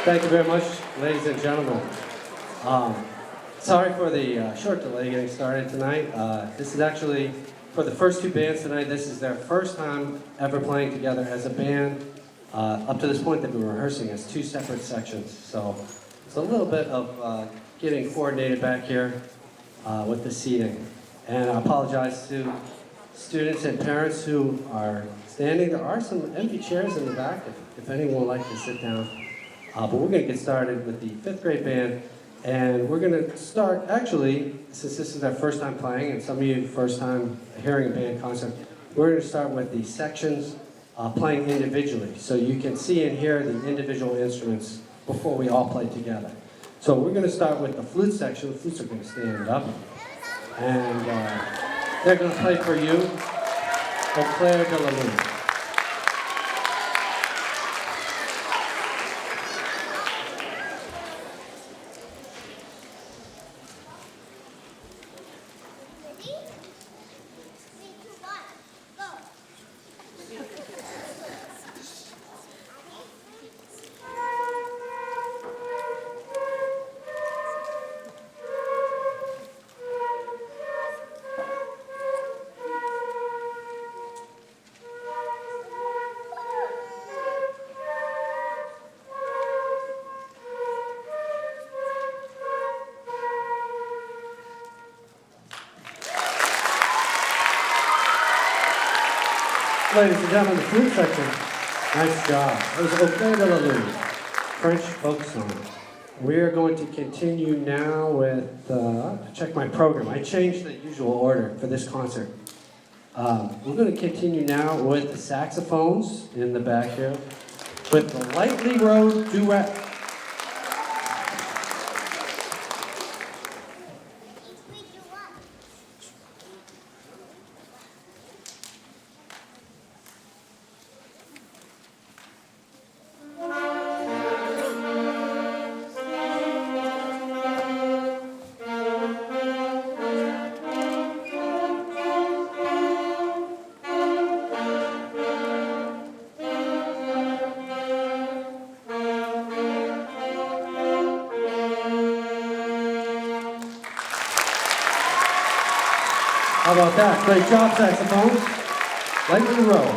Thank you very much, ladies and gentlemen. Sorry for the short delay getting started tonight. This is actually, for the first two bands tonight, this is their first time ever playing together as a band. Up to this point, they've been rehearsing as two separate sections. So it's a little bit of getting coordinated back here with the seating. And I apologize to students and parents who are standing. There are some empty chairs in the back if anyone would like to sit down. But we're going to get started with the fifth grade band. And we're going to start, actually, since this is our first time playing, and some of you first time hearing a band concert, we're going to start with the sections playing individually. So you can see and hear the individual instruments before we all play together. So we're going to start with the flute section. The flutes are going to stand up. And they're going to play for you, Au Clair de la Lune. Ladies and gentlemen, the flute section, nice job. It was Au Clair de la Lune, French folk song. We are going to continue now with, check my program. I changed the usual order for this concert. We're going to continue now with the saxophones in the back here, with the Lightly Rode duet. How about that? Great job, saxophones. Lightly roll.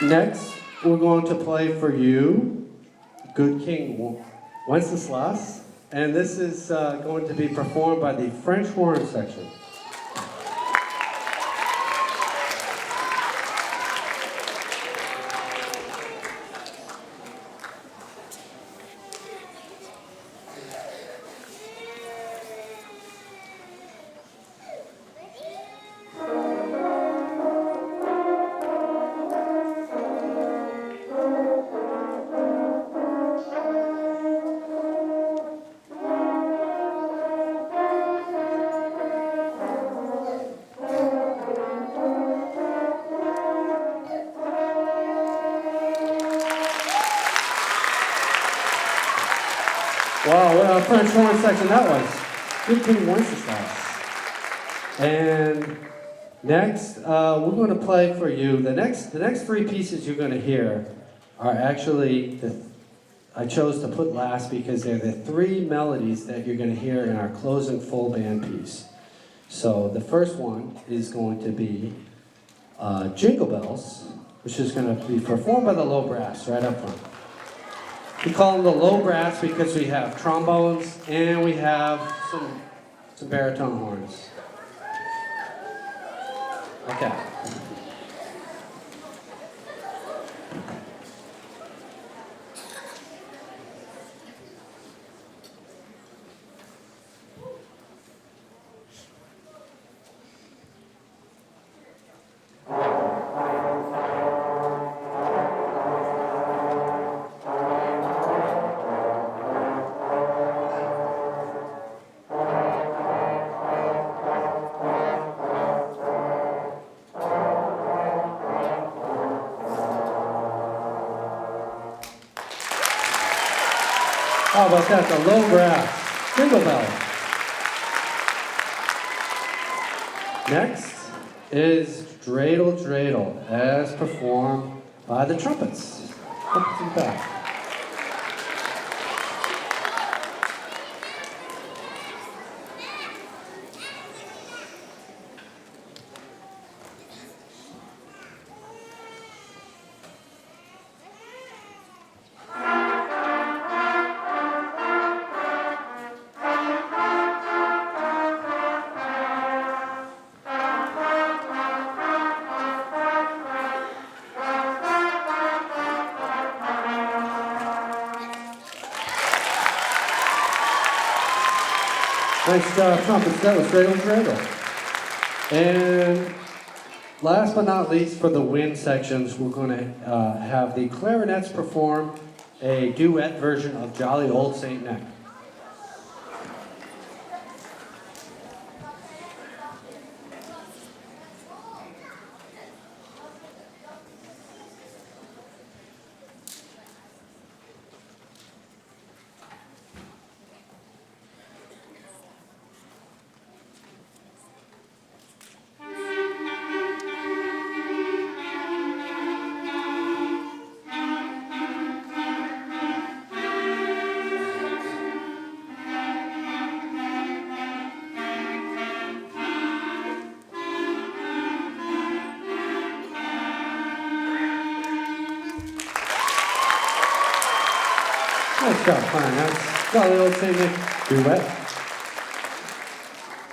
Next, we're going to play for you, Good King Wenceslas, and this is going to be performed by the French horn section. Wow, what a French horn section that was. Good King Wenceslas. And next, we're going to play for you. The next three pieces you're going to hear are actually, I chose to put last because they're the three melodies that you're going to hear in our closing full band piece. So the first one is going to be Jingle Bells, which is going to be performed by the low brass right up front. We call them the low brass because we have trombones and we have some baritone horns. Okay. How about that, the low brass, Jingle Bells. Next is Dreidel Dreidel, as performed by the trumpets. Up to the back. Nice trumpets, that was Dreidel Dreidel. And last but not least, for the wind sections, we're going to have the clarinets perform a duet version of Jolly Old Saint Nick. Nice job, fine. That's Jolly Old Saint Nick duet.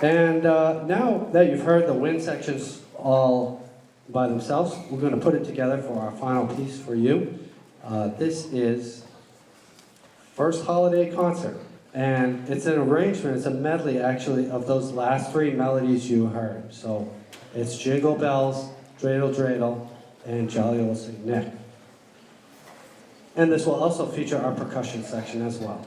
And now that you've heard the wind sections all by themselves, we're going to put it together for our final piece for you. This is First Holiday Concert. And it's an arrangement, it's a medley actually of those last three melodies you heard. So it's Jingle Bells, Dreidel Dreidel, and Jolly Old Saint Nick. And this will also feature our percussion section as well.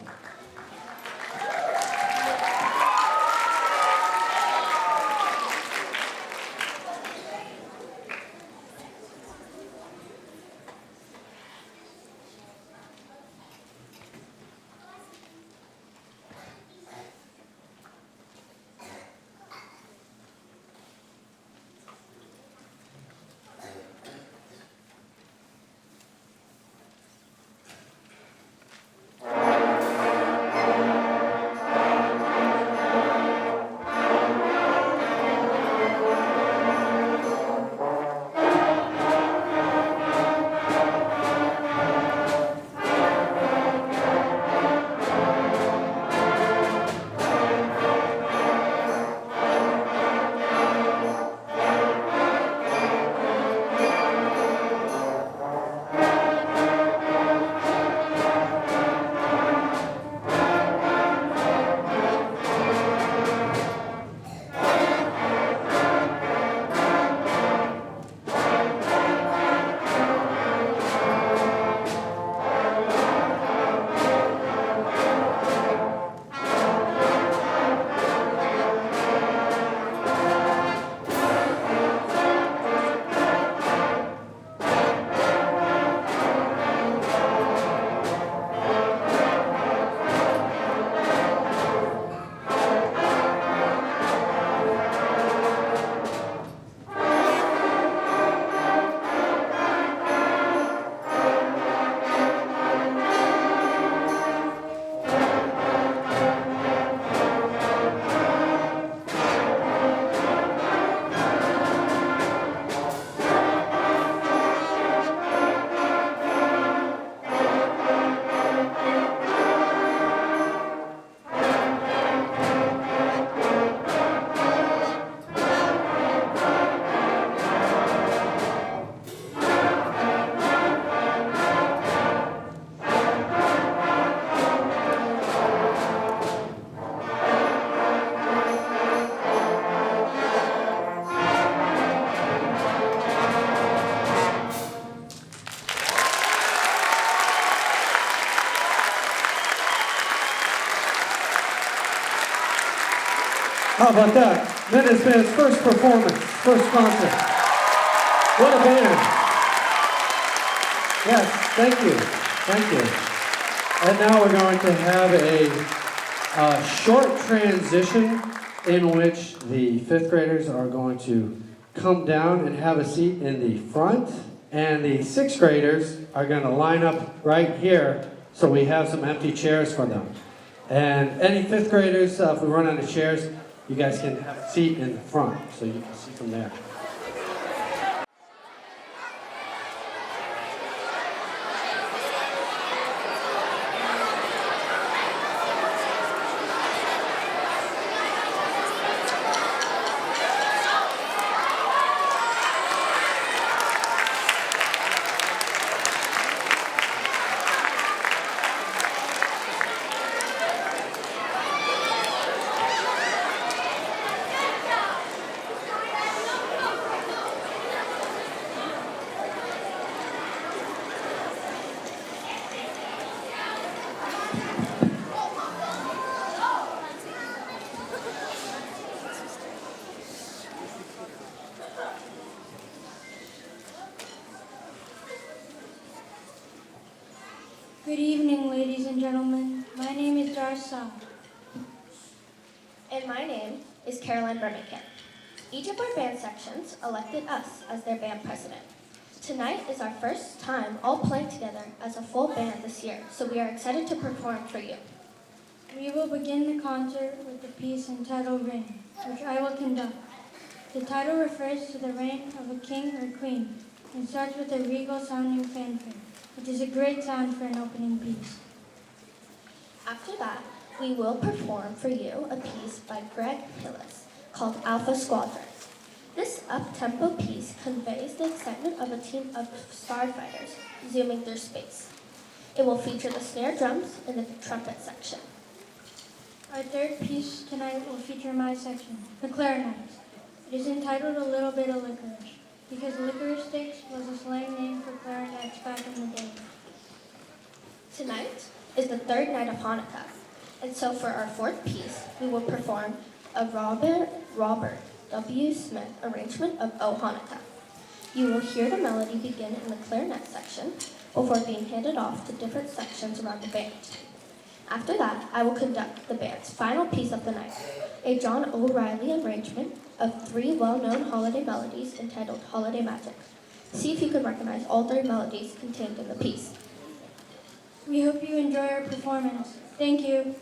How about that? Menace Band's first performance, first concert. What a band. Yes, thank you. Thank you. And now we're going to have a short transition in which the fifth graders are going to come down and have a seat in the front And the sixth graders are going to line up right here so we have some empty chairs for them. And any fifth graders, if we run out of chairs, you guys can have a seat in the front so you can see from there. Good evening, ladies and gentlemen. My name is Darsa. And my name is Caroline Birmingham. Each of our band sections elected us as their band president. Tonight is our first time all playing together as a full band this year, so we are excited to perform for you. We will begin the concert with the piece entitled Reign, which I will conduct. The title refers to the reign of a king or queen and starts with a regal sounding fanfare, which is a great sound for an opening piece. After that, we will perform for you a piece by Greg Hillis called Alpha Squadron. This up-tempo piece conveys the excitement of a team of starfighters zooming through space. It will feature the snare drums in the trumpet section. Our third piece tonight will feature my section, the clarinet. It is entitled A Little Bit of Licorice, because licorice sticks was a slang name for clarinets back in the day. Tonight is the third night of Hanukkah, and so for our fourth piece, we will perform a Robert W. Smith arrangement of O Hanukkah. You will hear the melody begin in the clarinet section before being handed off to different sections around the band. After that, I will conduct the band's final piece of the night, a John O'Reilly arrangement of 3 well-known holiday melodies entitled Holiday Magic. See if you can recognize all 3 melodies contained in the piece. We hope you enjoy our performance. Thank you.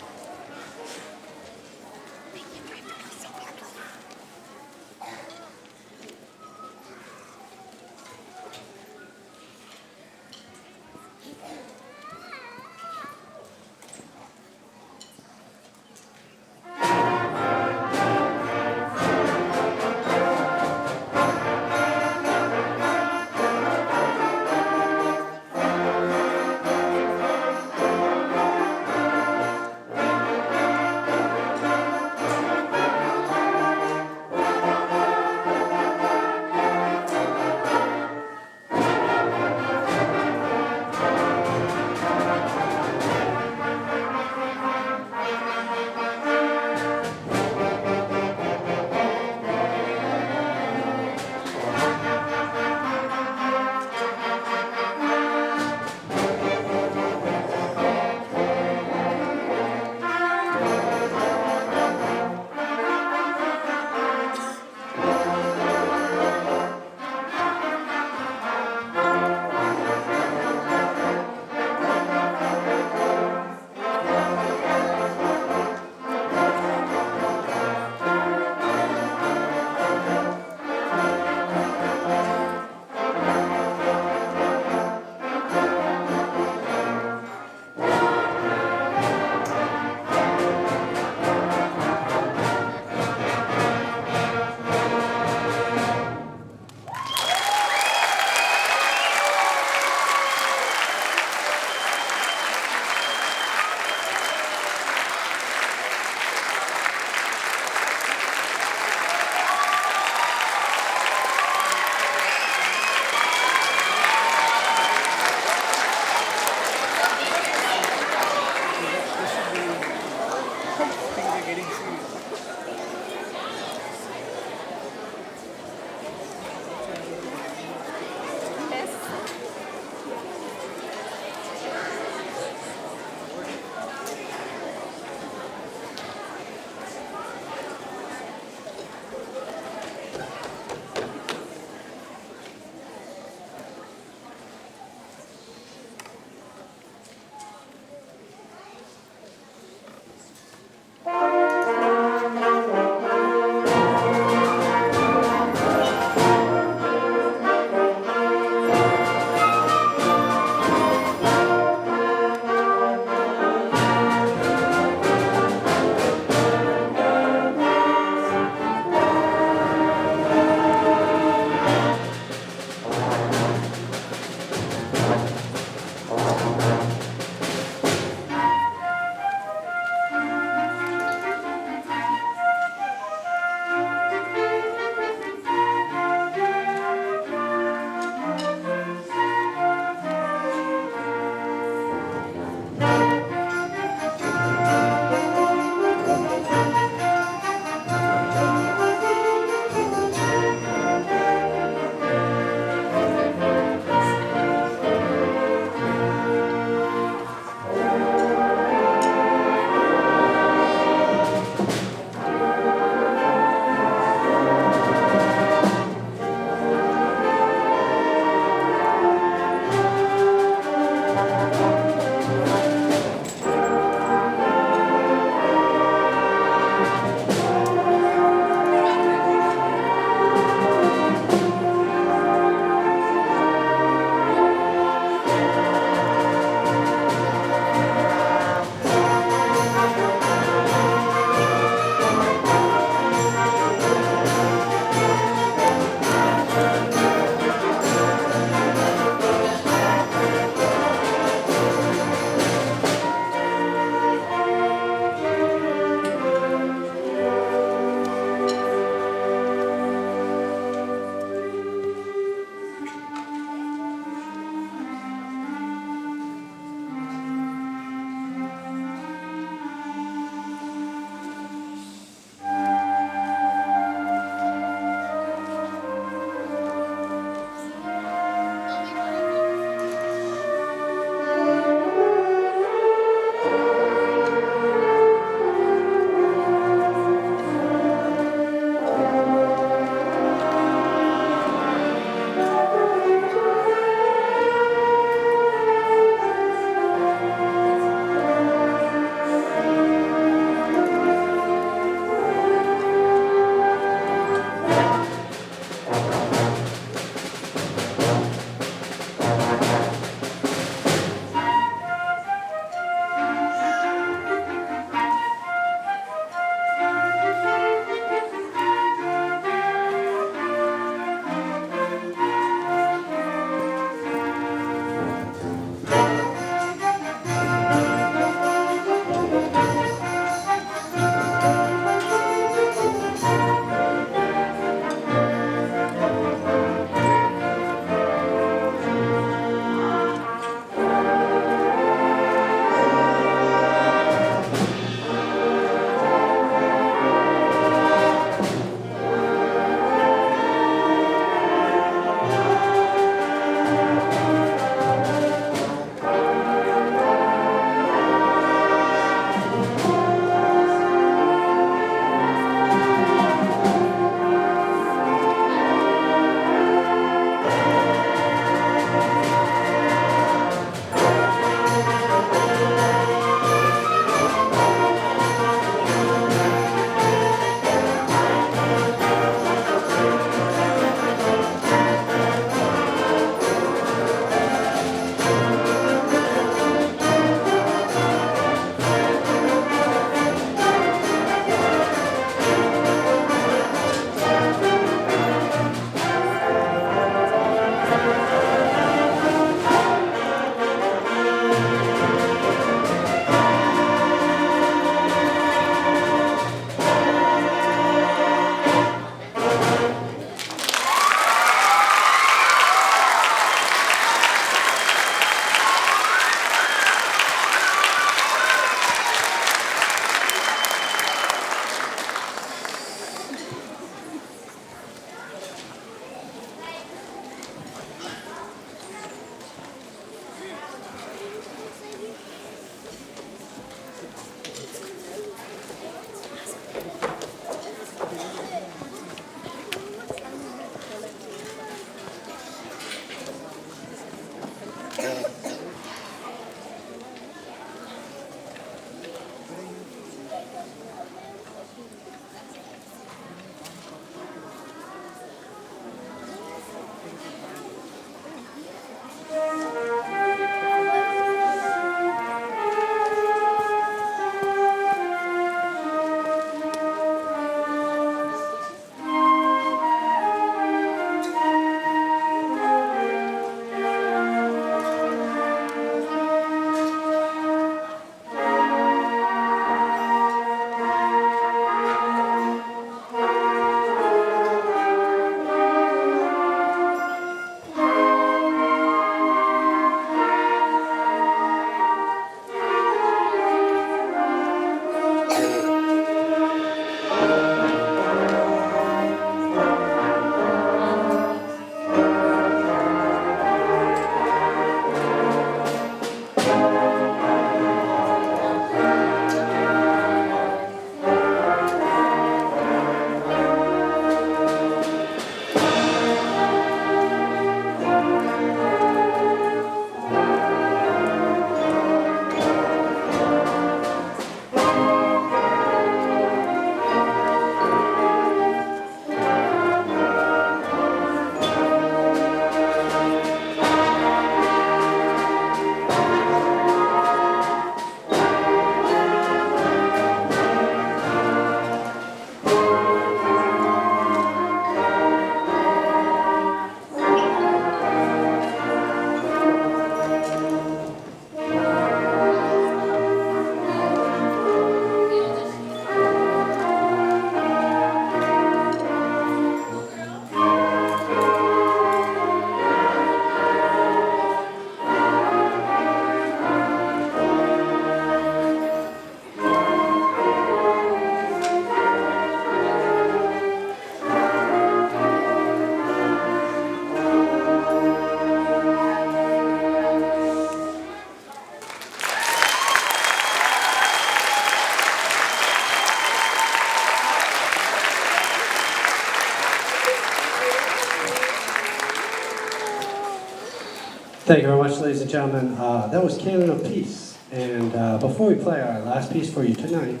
Thank you very much, ladies and gentlemen. That was Canon of Peace. And before we play our last piece for you tonight,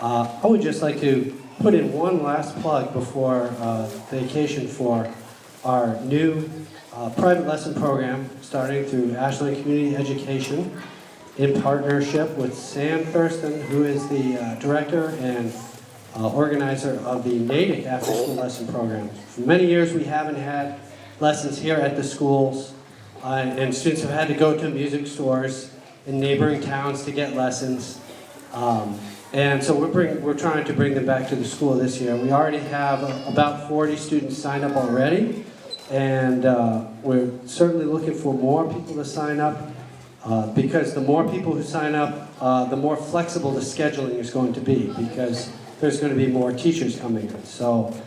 I would just like to put in one last plug before vacation for our new private lesson program starting through Ashland Community Education in partnership with Sam Thurston, who is the director and organizer of the Natick After School Lesson Program. For many years we haven't had lessons here at the schools, and students have had to go to music stores in neighboring towns to get lessons. And so we're trying to bring them back to the school this year. We already have about 40 students signed up already, and we're certainly looking for more people to sign up because the more people who sign up, the more flexible the scheduling is going to be because there's going to be more teachers coming in. So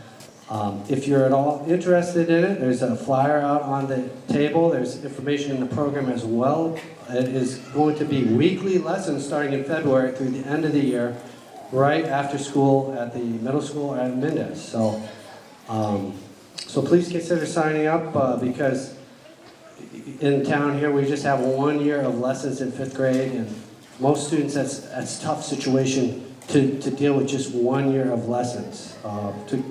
if you're at all interested in it, there's a flyer out on the table. There's information in the program as well. It is going to be weekly lessons starting in February through the end of the year, right after school at the middle school at Mendez. So, so please consider signing up because in town here we just have 1 year of lessons in 5th grade, and most students that's a tough situation to deal with just 1 year of lessons. To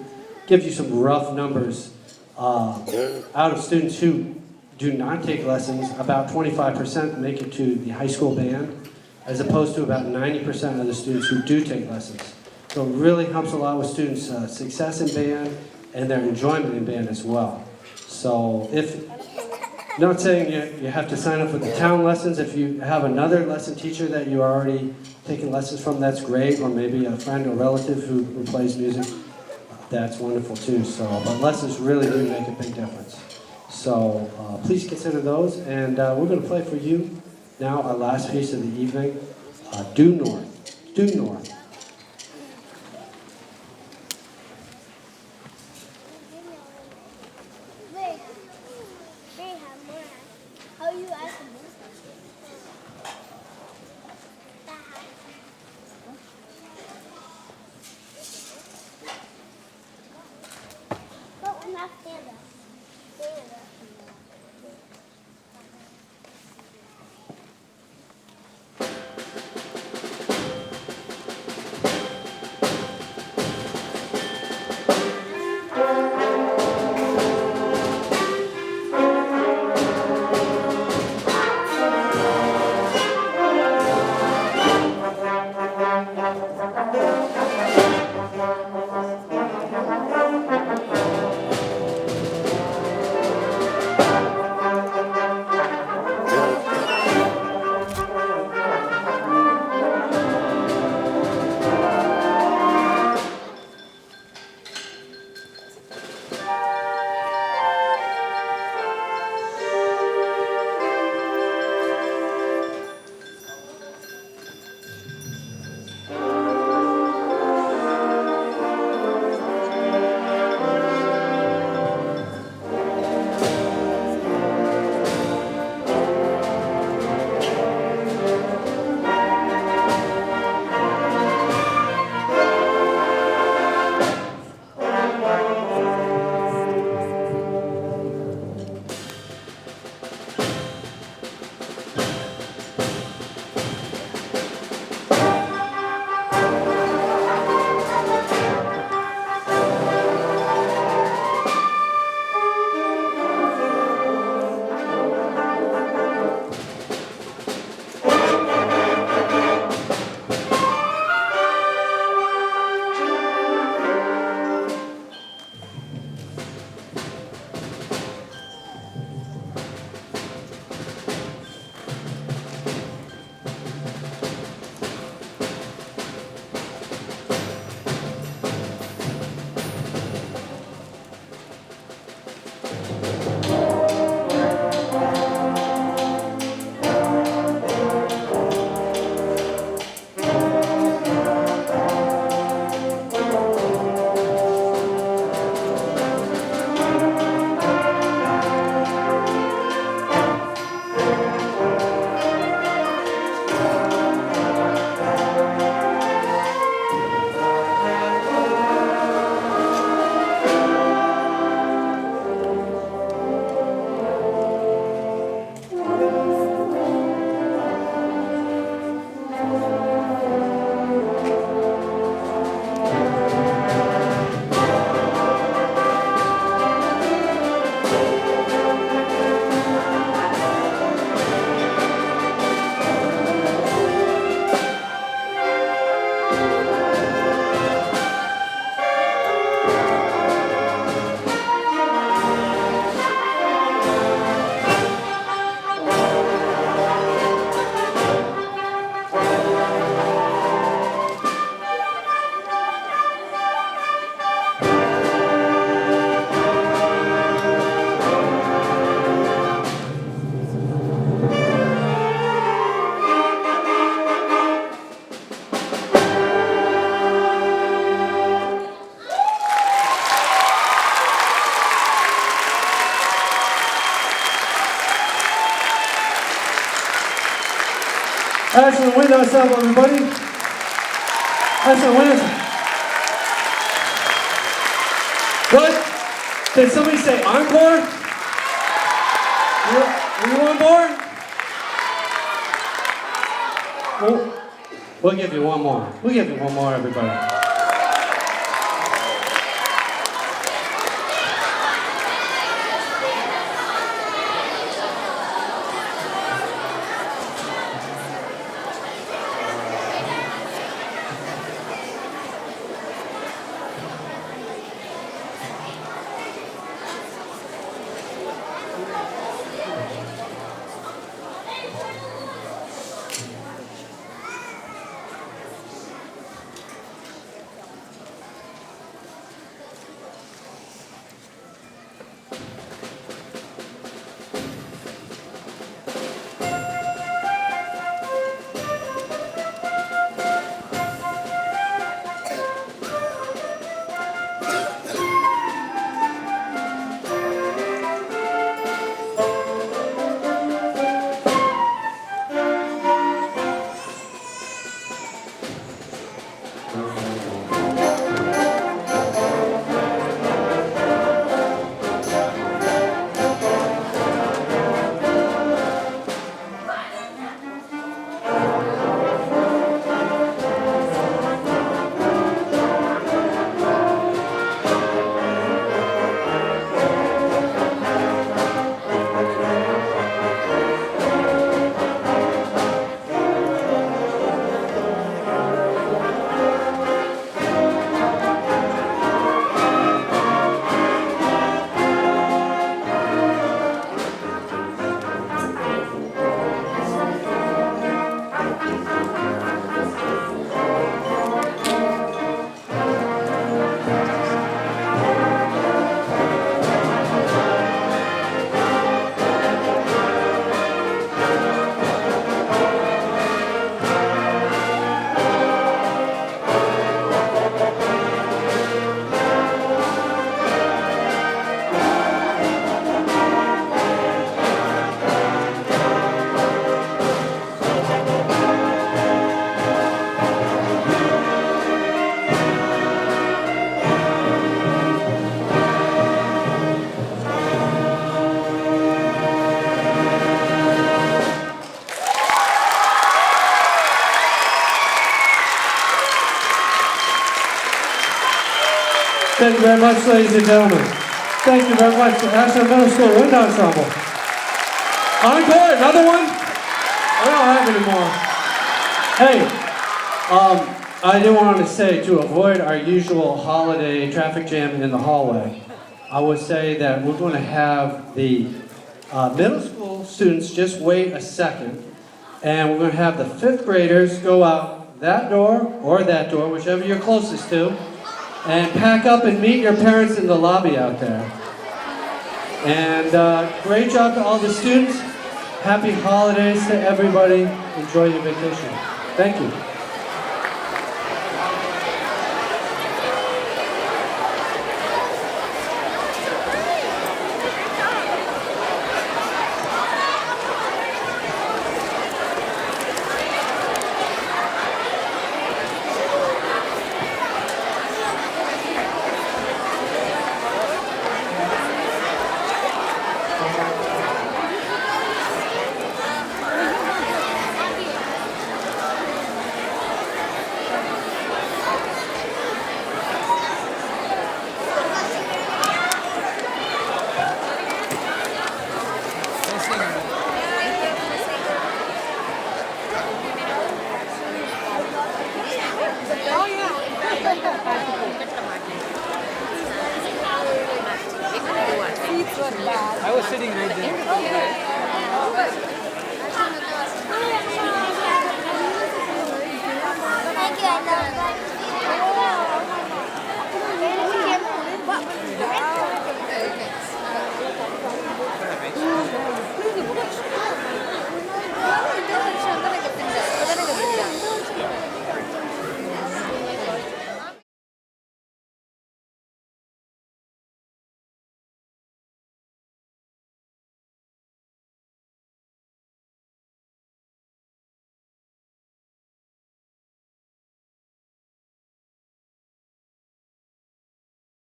give you some rough numbers, out of students who do not take lessons, about 25% make it to the high school band, as opposed to about 90% of the students who do take lessons. So it really helps a lot with students' success in band and their enjoyment in band as well. So if, not saying you have to sign up for the town lessons, if you have another lesson teacher that you're already taking lessons from, that's great, or maybe a friend or relative who plays music, that's wonderful too. So, but lessons really do make a big difference. So please consider those, and we're going to play for you now our last piece of the evening, Due North. Due North. Ashland Wind Ensemble, everybody. Ashland Wind. What? Did somebody say encore? Were you on board? We'll give you one more. We'll give you one more, everybody. Thank you very much, ladies and gentlemen. Thank you very much to Ashland Middle School Wind Ensemble. Encore, another one? I don't have any more. Hey, I do want to say, to avoid our usual holiday traffic jam in the hallway, I would say that we're going to have the middle school students just wait a second, and we're going to have the 5th graders go out that door or that door, whichever you're closest to, and pack up and meet your parents in the lobby out there. And great job to all the students. Happy holidays to everybody. Enjoy your vacation. Thank you. I was sitting right there.